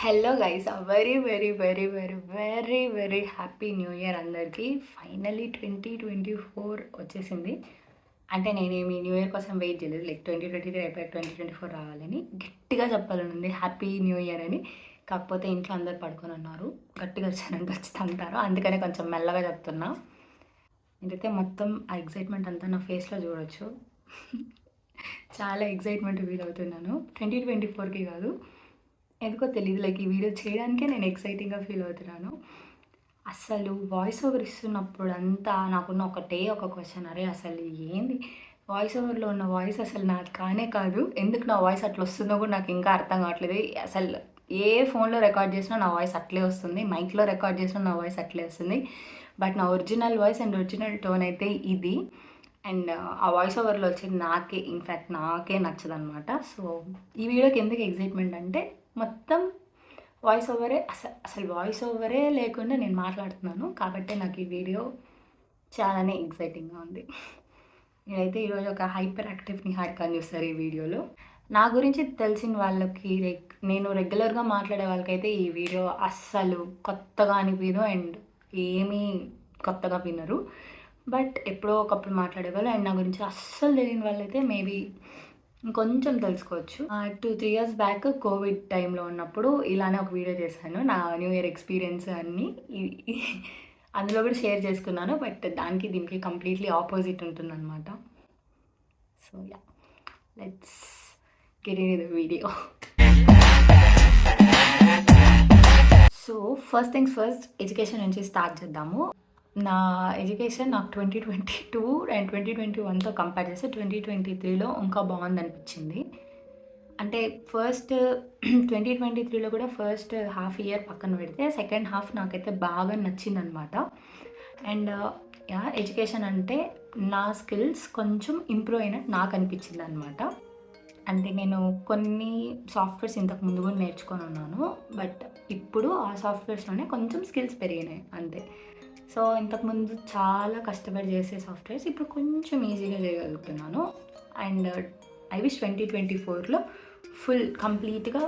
Hello guys, very very very very very very happy new year అందరికీ. Finally 2024 వచ్చేసింది. అంటే నేనేమి న్యూ ఇయర్ కోసం వెయిట్ చేయలేదు. లైక్ 2023 అయిపోయి 2024 రావాలని గట్టిగా చెప్పాలని ఉంది, హ్యాపీ న్యూ ఇయర్ అని. కాకపోతే ఇంట్లో అందరు పడుకొని ఉన్నారు, గట్టిగా వచ్చారంటే వచ్చి తంటారు, అందుకనే కొంచెం మెల్లగా చెప్తున్నా. ఏంటైతే మొత్తం ఆ ఎగ్జైట్మెంట్ అంతా నా ఫేస్లో చూడొచ్చు. చాలా ఎగ్జైట్మెంట్ ఫీల్ అవుతున్నాను 2024కి కాదు, ఎందుకో తెలియదు. లైక్ ఈ వీడియో చేయడానికే నేను ఎక్సైటింగ్గా ఫీల్ అవుతున్నాను. అస్సలు వాయిస్ ఓవర్ ఇస్తున్నప్పుడు అంతా నాకున్న ఒక క్వశ్చన్, అరే అసలు ఏంది వాయిస్ ఓవర్లో ఉన్న వాయిస్ అసలు నాది కానే కాదు, ఎందుకు నా వాయిస్ అట్లా వస్తుందో కూడా నాకు ఇంకా అర్థం కావట్లేదు. అసలు ఏ ఫోన్లో రికార్డ్ చేసినా నా వాయిస్ అట్లే వస్తుంది, మైక్లో రికార్డ్ చేసినా నా వాయిస్ అట్లే వస్తుంది. బట్ నా original voice and original tone అయితే ఇది. అండ్ ఆ వాయిస్ ఓవర్లో వచ్చేది నాకే నచ్చదనమాట. సో ఈ వీడియోకి ఎందుకు ఎగ్జైట్మెంట్ అంటే మొత్తం వాయిస్ ఓవరే, అసలు వాయిస్ ఓవరే లేకుండా నేను మాట్లాడుతున్నాను కాబట్టి నాకు ఈ వీడియో చాలానే ఎగ్జైటింగ్గా ఉంది. నేనైతే ఈరోజు ఒక హైపర్ యాక్టివ్ నిహారికని చూస్తారు ఈ వీడియోలో. నా గురించి తెలిసిన వాళ్ళకి, నేను రెగ్యులర్గా మాట్లాడే వాళ్ళకైతే ఈ వీడియో అస్సలు కొత్తగా అనిపించదు అండ్ ఏమీ కొత్తగా వినరు. బట్ ఎప్పుడో ఒకప్పుడు మాట్లాడేవాళ్ళు అండ్ నా గురించి అస్సలు తెలియని వాళ్ళైతే మేబీ ఇంకొంచెం తెలుసుకోవచ్చు. 2-3 ఇయర్స్ బ్యాక్ కోవిడ్ టైంలో ఉన్నప్పుడు ఇలానే ఒక వీడియో చేశాను, నా న్యూ ఇయర్ ఎక్స్పీరియన్స్ అన్నీ అందులో కూడా షేర్ చేసుకున్నాను. బట్ దానికి దీనికి కంప్లీట్లీ ఆపోజిట్ ఉంటుందన్నమాట. So yeah, let's get in the video. So first things first, education నుంచి స్టార్ట్ చేద్దాము. నా ఎడ్యుకేషన్ నాకు 2022 అండ్ 2021తో కంపేర్ చేస్తే 2023లో ఇంకా బాగుందనిపించింది. అంటే ఫస్ట్ 2023లో కూడా ఫస్ట్ హాఫ్ ఇయర్ పక్కన పెడితే సెకండ్ హాఫ్ నాకైతే బాగా నచ్చిందనమాట. అండ్ యా, ఎడ్యుకేషన్ అంటే నా స్కిల్స్ కొంచెం ఇంప్రూవ్ అయినట్టు నాకు అనిపించింది అనమాట. అంటే నేను కొన్ని సాఫ్ట్వేర్స్ ఇంతకు ముందు కూడా నేర్చుకొని ఉన్నాను, బట్ ఇప్పుడు ఆ సాఫ్ట్వేర్స్లోనే కొంచెం స్కిల్స్ పెరిగినాయి అంతే. సో ఇంతకుముందు చాలా కష్టపడి చేసే సాఫ్ట్వేర్స్ ఇప్పుడు కొంచెం ఈజీగా చేయగలుగుతున్నాను. అండ్ ఐ విష్ 2024లో ఫుల్ కంప్లీట్గా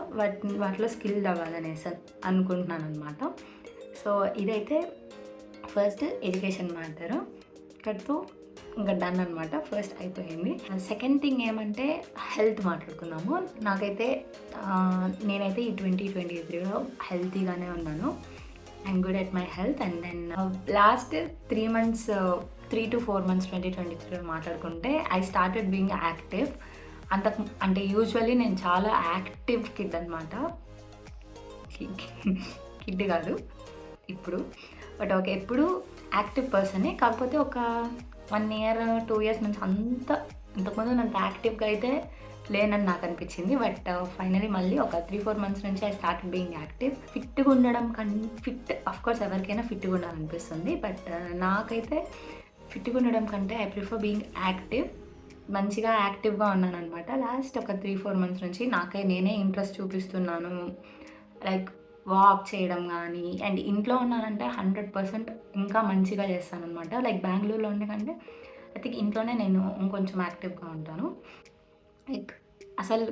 వాటిలో స్కిల్ అవ్వాలనేసి అనుకుంటున్నాను అనమాట. సో ఇదైతే ఫస్ట్ ఎడ్యుకేషన్ మ్యాటర్. ఇక్కడితో ఇంకా డన్ అనమాట, ఫస్ట్ అయిపోయింది. సెకండ్ థింగ్ ఏమంటే హెల్త్ మాట్లాడుకున్నాము. నాకైతే నేనైతే ఈ 2023లో హెల్తీగానే ఉన్నాను. I'm good at my health. And then last 3 months 3 to 4 months 2023లో మాట్లాడుకుంటే ఐ స్టార్టెడ్ బీయింగ్ యాక్టివ్. అంటే యూజువల్లీ నేను చాలా యాక్టివ్ కిడ్ అనమాట. కిడ్ కాదు ఇప్పుడు, బట్ ఓకే, ఎప్పుడు యాక్టివ్ పర్సనే. కాకపోతే ఒక 1 year 2 years నుంచి ఇంతకుముందు అంత యాక్టివ్గా అయితే లేనని నాకు అనిపించింది. బట్ ఫైనలీ మళ్ళీ ఒక 3-4 months నుంచి ఐ స్టార్ట్ బీయింగ్ యాక్టివ్. ఫిట్గా ఉండడం ఫిట్ అఫ్కోర్స్ ఎవరికైనా ఫిట్గా ఉండాలనిపిస్తుంది, బట్ నాకైతే ఫిట్గా ఉండడం కంటే ఐ ప్రిఫర్ బీయింగ్ యాక్టివ్. మంచిగా యాక్టివ్గా ఉన్నాను అనమాట. లాస్ట్ ఒక 3-4 months నుంచి నేనే ఇంట్రెస్ట్ చూపిస్తున్నాను, లైక్ వాక్ చేయడం కానీ. అండ్ ఇంట్లో ఉన్నానంటే 100% ఇంకా మంచిగా చేస్తాను అనమాట. లైక్ బెంగళూరులో ఉండే కంటే ఐ థింక్ ఇంట్లోనే నేను ఇంకొంచెం యాక్టివ్గా ఉంటాను. లైక్ అసలు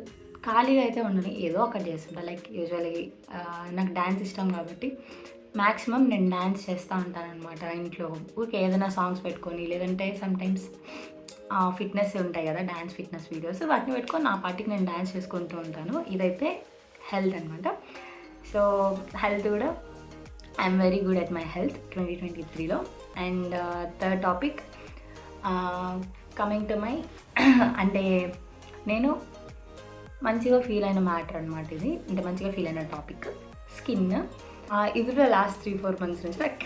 ఖాళీగా అయితే ఉండను, ఏదో ఒకటి చేస్తుంటా. లైక్ యూజువల్లీ నాకు డ్యాన్స్ ఇష్టం కాబట్టి మ్యాక్సిమం నేను డ్యాన్స్ చేస్తూ ఉంటాను అనమాట ఇంట్లో. ఊరికే ఏదైనా సాంగ్స్ పెట్టుకొని, లేదంటే సమ్టైమ్స్ ఫిట్నెస్ ఉంటాయి కదా, డ్యాన్స్ ఫిట్నెస్ వీడియోస్, వాటిని పెట్టుకొని నా పార్టీకి నేను డ్యాన్స్ చేసుకుంటూ ఉంటాను. ఇదైతే హెల్త్ అనమాట. సో హెల్త్ కూడా I'm very good at my health 2023లో. And third topic, coming to my అంటే నేను మంచిగా ఫీల్ అయిన మ్యాటర్ అనమాట ఇది. అంటే మంచిగా ఫీల్ అయిన టాపిక్ స్కిన్. ఇది కూడా లాస్ట్ 3-4 months నుంచి, లైక్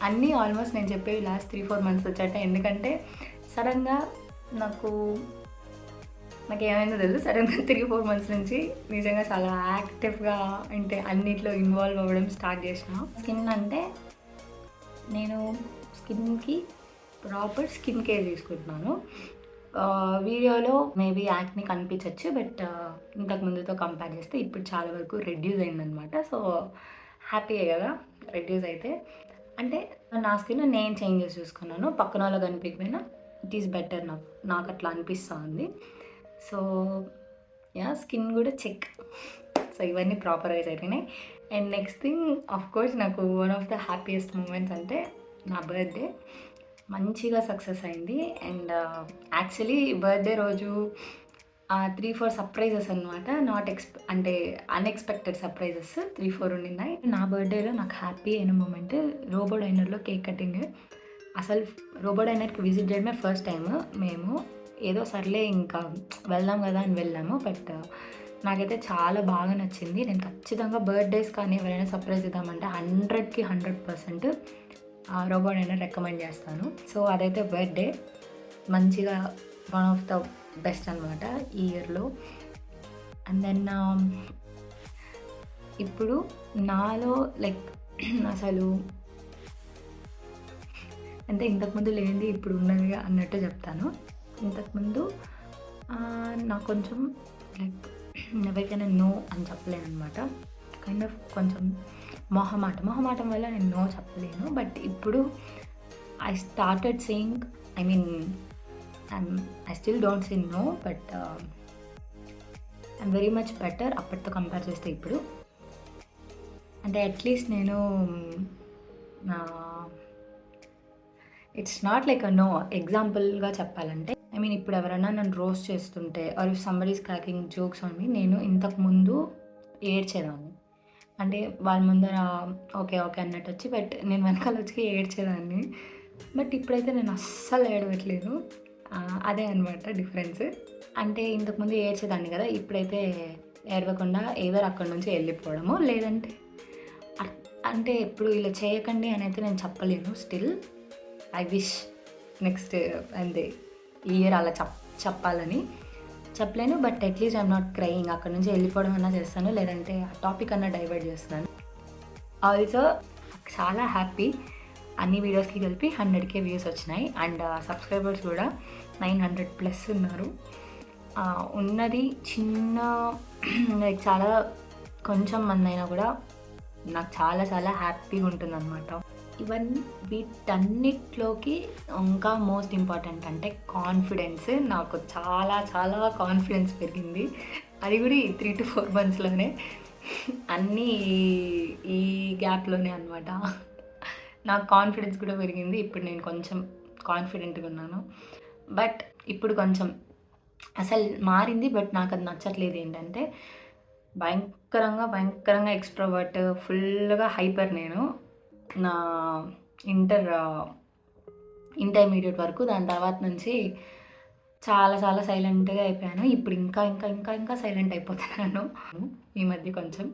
అన్నీ ఆల్మోస్ట్ నేను చెప్పేవి లాస్ట్ 3-4 months వచ్చాట. ఎందుకంటే సడన్గా నాకు ఏమైందో తెలుసు, సడన్గా 3-4 months నుంచి నిజంగా చాలా యాక్టివ్గా అంటే అన్నిట్లో ఇన్వాల్వ్ అవ్వడం స్టార్ట్ చేసిన. స్కిన్ అంటే నేను స్కిన్కి ప్రాపర్ స్కిన్ కేర్ తీసుకుంటున్నాను. వీడియోలో మేబీ యాక్ని కనిపించవచ్చు, బట్ ఇంతకు ముందుతో కంపేర్ చేస్తే ఇప్పుడు చాలా వరకు రెడ్యూస్ అయిందనమాట. సో హ్యాపీయే కదా రెడ్యూస్ అయితే. అంటే నా స్కిన్ నేను చేంజెస్ చూసుకున్నాను, పక్కన వాళ్ళకి కనిపించకపోయినా ఇట్ ఈస్ బెటర్ నాకు అట్లా అనిపిస్తుంది. సో యా, స్కిన్ కూడా చెక్ సో ఇవన్నీ ప్రాపర్గా జరిగినాయి. అండ్ నెక్స్ట్ థింగ్ కోర్స్ నాకు one of the happiest moments అంటే నా బర్త్డే మంచిగా సక్సెస్ అయింది. అండ్ యాక్చువల్లీ బర్త్డే రోజు 3-4 సర్ప్రైజెస్ అనమాట. అంటే అన్ఎక్స్పెక్టెడ్ సర్ప్రైజెస్ 3-4 ఉన్నాయి. నా బర్త్డేలో నాకు హ్యాపీ అయిన మూమెంట్ రోబో డైనర్లో కేక్ కటింగ్. అసలు రోబో డైనర్కి విజిట్ చేయడమే ఫస్ట్ టైం. మేము ఏదో సర్లే ఇంకా వెళ్దాం కదా అని వెళ్ళాము. బట్ నాకైతే చాలా బాగా నచ్చింది. నేను ఖచ్చితంగా బర్త్డేస్ కానీ ఎవరైనా సర్ప్రైజ్ ఇద్దామంటే 100కి 100% రోబో డైనర్ రికమెండ్ చేస్తాను. సో అదైతే బర్త్డే మంచిగా వన్ ఆఫ్ ద బెస్ట్ అనమాట ఈ ఇయర్లో. అండ్ దెన్ ఇప్పుడు నాలో లైక్ అసలు అంటే ఇంతకుముందు లేనిది ఇప్పుడు ఉన్నది అన్నట్టు చెప్తాను. ఇంతకుముందు నాకు కొంచెం లైక్ ఎవరికైనా నో అని చెప్పలేను అనమాట. కైండ్ ఆఫ్ కొంచెం మొహమాటం వల్ల నేను నో చెప్పలేను. బట్ ఇప్పుడు I started saying, I mean I still don't say no, but I'm very much better అప్పటితో కంపేర్ చేస్తే ఇప్పుడు. అంటే అట్లీస్ట్ నేను it's not like a no. ఎగ్జాంపుల్గా చెప్పాలంటే ఐ మీన్ ఇప్పుడు ఎవరైనా నన్ను రోస్ట్ చేస్తుంటే or if somebody is cracking jokes అని నేను ఇంతకుముందు ఏడ్చేదాన్ని. అంటే వాళ్ళ ముందర ఓకే అన్నట్టు వచ్చి, బట్ నేను వెనకాల వచ్చి ఏడ్చేదాన్ని. బట్ ఇప్పుడైతే నేను అస్సలు ఏడవట్లేదు. అదే అనమాట డిఫరెన్స్. అంటే ఇంతకుముందు ఏడ్చేదాన్ని కదా, ఇప్పుడైతే ఏడవకుండా ఏదో అక్కడి నుంచి వెళ్ళిపోవడము, లేదంటే అంటే ఎప్పుడు ఇలా చేయకండి అని అయితే నేను చెప్పలేను. స్టిల్ ఐ విష్ నెక్స్ట్ అంతే ఈ ఇయర్ అలా చెప్పాలని చెప్పలేను. But at least I'm not crying. అక్కడ నుంచి వెళ్ళిపోవడం అన్నా చేస్తాను, లేదంటే ఆ టాపిక్ అన్నా డైవర్ట్ చేస్తున్నాను. ఆల్సో చాలా హ్యాపీ. అన్ని వీడియోస్కి కలిపి 100K వ్యూస్ వచ్చినాయి. అండ్ సబ్స్క్రైబర్స్ కూడా 900+ ఉన్నారు. ఉన్నది చిన్న లైక్ చాలా కొంచెం మంది అయినా కూడా నాకు చాలా చాలా హ్యాపీగా ఉంటుందన్నమాట. వీటన్నిటిలోకి ఇంకా మోస్ట్ ఇంపార్టెంట్ అంటే కాన్ఫిడెన్స్. నాకు చాలా చాలా కాన్ఫిడెన్స్ పెరిగింది. అది కూడా ఈ 3-4 monthsలోనే, అన్నీ ఈ గ్యాప్లోనే అనమాట. నాకు కాన్ఫిడెన్స్ కూడా పెరిగింది. ఇప్పుడు నేను కొంచెం కాన్ఫిడెంట్గా ఉన్నాను. బట్ ఇప్పుడు కొంచెం అసలు మారింది. బట్ నాకు అది నచ్చట్లేదు. ఏంటంటే భయంకరంగా ఎక్స్ట్రోవర్ట్, ఫుల్గా హైపర్ నేను నా ఇంటర్మీడియట్ వరకు. దాని తర్వాత నుంచి చాలా చాలా సైలెంట్గా అయిపోయాను. ఇప్పుడు ఇంకా ఇంకా ఇంకా ఇంకా సైలెంట్ అయిపోతున్నాను ఈ మధ్య కొంచెం.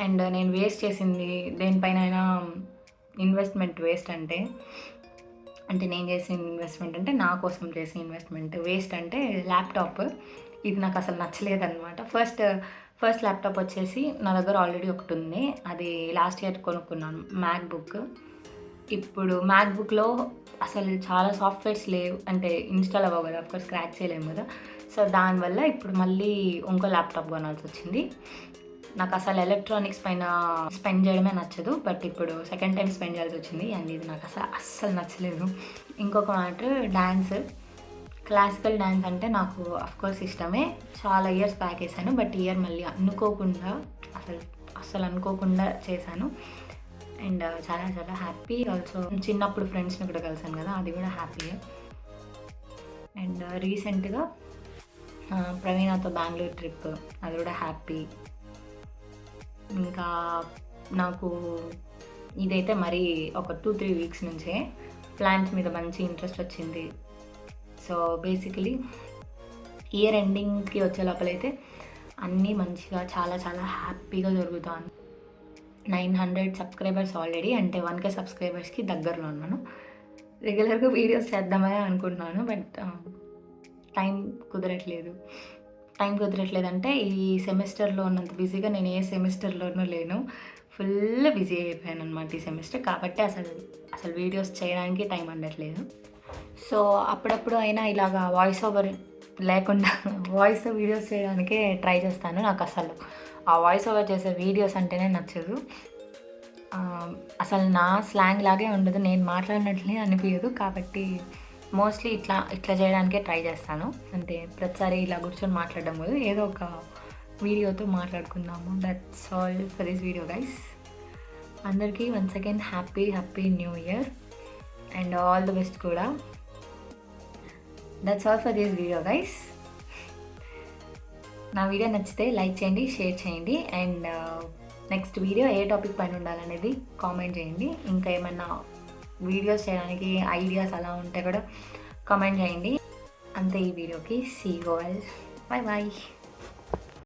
అండ్ నేను వేస్ట్ చేసింది దేనిపైన ఇన్వెస్ట్మెంట్ వేస్ట్ అంటే నేను చేసిన ఇన్వెస్ట్మెంట్ అంటే నా కోసం చేసిన ఇన్వెస్ట్మెంట్ వేస్ట్ అంటే ల్యాప్టాప్. ఇది నాకు అసలు నచ్చలేదన్నమాట. ఫస్ట్ ల్యాప్టాప్ వచ్చేసి నా దగ్గర ఆల్రెడీ ఒకటి ఉంది. అది లాస్ట్ ఇయర్ కొనుక్కున్నాను, మ్యాక్బుక్. ఇప్పుడు మ్యాక్బుక్లో అసలు చాలా సాఫ్ట్వేర్స్ లేవు, అంటే ఇన్స్టాల్ అవ్వవు కదా, అఫ్కోర్స్ క్రాక్ చేయలేము కదా. సో దానివల్ల ఇప్పుడు మళ్ళీ ఇంకో ల్యాప్టాప్ కొనాల్సి వచ్చింది. నాకు అసలు ఎలక్ట్రానిక్స్ పైన స్పెండ్ చేయడమే నచ్చదు. బట్ ఇప్పుడు సెకండ్ టైం స్పెండ్ చేయాల్సి వచ్చింది. అండ్ ఇది నాకు అస్సలు నచ్చలేదు. ఇంకొక మ్యాటర్, డ్యాన్స్. క్లాసికల్ డ్యాన్స్ అంటే నాకు అఫ్కోర్స్ ఇష్టమే. చాలా ఇయర్స్ బ్యాక్ వేసాను. బట్ ఇయర్ మళ్ళీ అనుకోకుండా అసలు అనుకోకుండా చేశాను. అండ్ చాలా చాలా హ్యాపీ. ఆల్సో చిన్నప్పుడు ఫ్రెండ్స్ని కూడా కలిసాను కదా, అది కూడా హ్యాపీయే. అండ్ రీసెంట్గా ప్రవీణతో బెంగళూరు ట్రిప్, అది కూడా హ్యాపీ. ఇంకా నాకు ఇదైతే మరి ఒక 2-3 weeks నుంచే ప్లాంట్స్ మీద మంచి ఇంట్రెస్ట్ వచ్చింది. సో బేసికలీ ఇయర్ ఎండింగ్కి వచ్చే లోపలైతే అన్నీ మంచిగా చాలా చాలా హ్యాపీగా జరుగుతాను. 900 సబ్స్క్రైబర్స్ ఆల్రెడీ, అంటే 1K సబ్స్క్రైబర్స్కి దగ్గరలో ఉన్నాను. రెగ్యులర్గా వీడియోస్ చేద్దామని అనుకుంటున్నాను. బట్ టైం కుదరట్లేదు అంటే ఈ సెమిస్టర్లో ఉన్నంత బిజీగా నేను ఏ సెమిస్టర్లోనూ లేను. ఫుల్ బిజీ అయిపోయాను అనమాట ఈ సెమిస్టర్. కాబట్టి అసలు వీడియోస్ చేయడానికి టైం అందట్లేదు. సో అప్పుడప్పుడు అయినా ఇలాగా వాయిస్ ఓవర్ లేకుండా వాయిస్ వీడియోస్ చేయడానికే ట్రై చేస్తాను. నాకు అసలు ఆ వాయిస్ ఓవర్ చేసే వీడియోస్ అంటేనే నచ్చదు. అసలు నా స్లాంగ్ లాగే ఉండదు, నేను మాట్లాడినట్లే అనిపించదు. కాబట్టి మోస్ట్లీ ఇట్లా చేయడానికే ట్రై చేస్తాను. అంటే ప్రతిసారి ఇలా కూర్చొని మాట్లాడడం కాదు, ఏదో ఒక వీడియోతో మాట్లాడుకుందాము. That's all for this video guys. అందరికీ once again happy new year and all the best కూడా. That's all for this video guys. నా వీడియో నచ్చితే లైక్ చేయండి, షేర్ చేయండి అండ్ నెక్స్ట్ వీడియో ఏ టాపిక్ పైన ఉండాలనేది కామెంట్ చేయండి. ఇంకా ఏమన్నా వీడియోస్ చేయడానికి ఐడియాస్ అలా ఉంటే కూడా కామెంట్ చేయండి. అంతే ఈ వీడియోకి. See you all. Bye bye.